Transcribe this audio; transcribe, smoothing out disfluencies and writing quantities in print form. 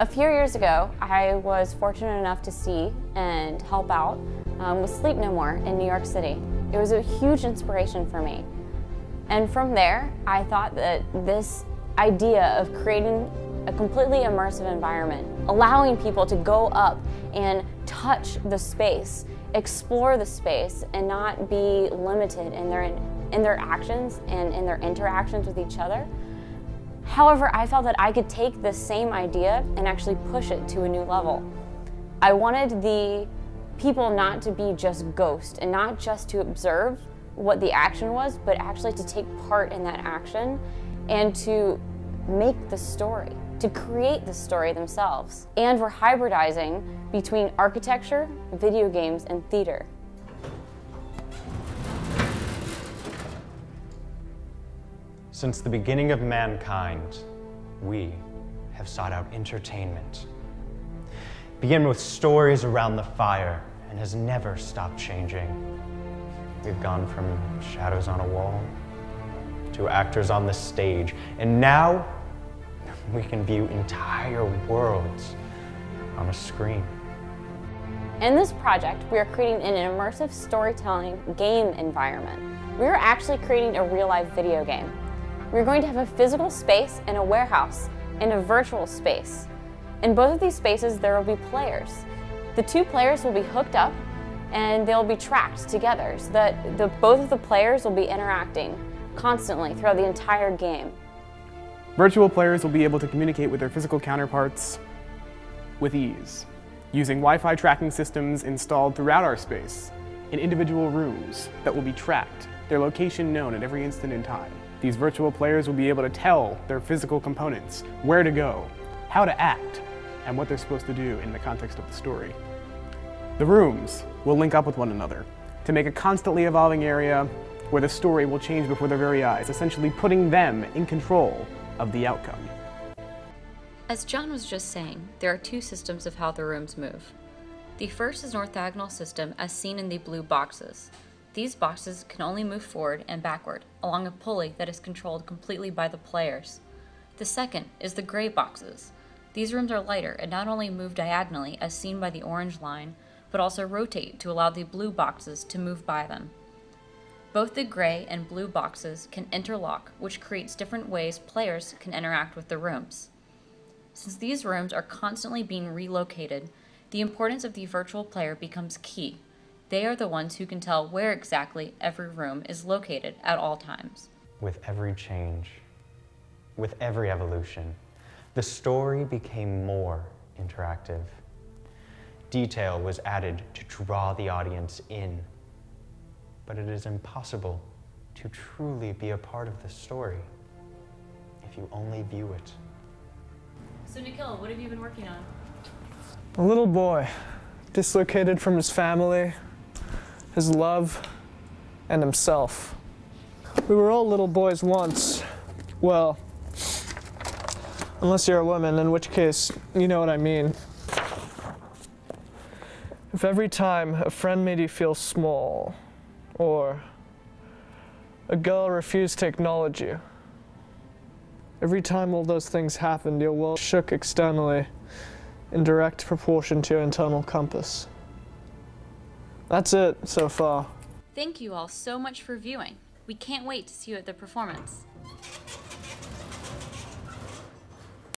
A few years ago, I was fortunate enough to see and help out with Sleep No More in New York City. It was a huge inspiration for me. And from there, I thought that this idea of creating a completely immersive environment, allowing people to go up and touch the space, explore the space, and not be limited in their actions and in their interactions with each other. However, I felt that I could take this same idea and actually push it to a new level. I wanted the people not to be just ghosts and not just to observe what the action was, but actually to take part in that action and to make the story, to create the story themselves. And we're hybridizing between architecture, video games, and theater. Since the beginning of mankind, we have sought out entertainment. Begin with stories around the fire and has never stopped changing. We've gone from shadows on a wall to actors on the stage, and now we can view entire worlds on a screen. In this project, we are creating an immersive storytelling game environment. We are actually creating a real-life video game. We're going to have a physical space and a warehouse and a virtual space. In both of these spaces, there will be players. The two players will be hooked up and they'll be tracked together so that both of the players will be interacting constantly throughout the entire game. Virtual players will be able to communicate with their physical counterparts with ease, using Wi-Fi tracking systems installed throughout our space in individual rooms that will be tracked, their location known at every instant in time. These virtual players will be able to tell their physical components where to go, how to act, and what they're supposed to do in the context of the story. The rooms will link up with one another to make a constantly evolving area where the story will change before their very eyes, essentially putting them in control of the outcome. As John was just saying, there are two systems of how the rooms move. The first is an orthogonal system as seen in the blue boxes. These boxes can only move forward and backward along a pulley that is controlled completely by the players. The second is the gray boxes. These rooms are lighter and not only move diagonally as seen by the orange line, but also rotate to allow the blue boxes to move by them. Both the gray and blue boxes can interlock, which creates different ways players can interact with the rooms. Since these rooms are constantly being relocated, the importance of the virtual player becomes key. They are the ones who can tell where exactly every room is located at all times. With every change, with every evolution, the story became more interactive. Detail was added to draw the audience in. But it is impossible to truly be a part of the story if you only view it. So Nikhil, what have you been working on? A little boy, dislocated from his family, his love, and himself. We were all little boys once. Well, unless you're a woman, in which case, you know what I mean. If every time a friend made you feel small, or a girl refused to acknowledge you, every time all those things happened, your world shook externally in direct proportion to your internal compass. That's it so far. Thank you all so much for viewing. We can't wait to see you at the performance.